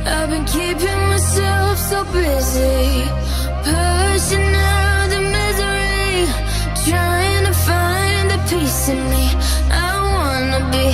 I've been keeping myself so busy, pushing out the misery, trying to find the peace in me. I wanna be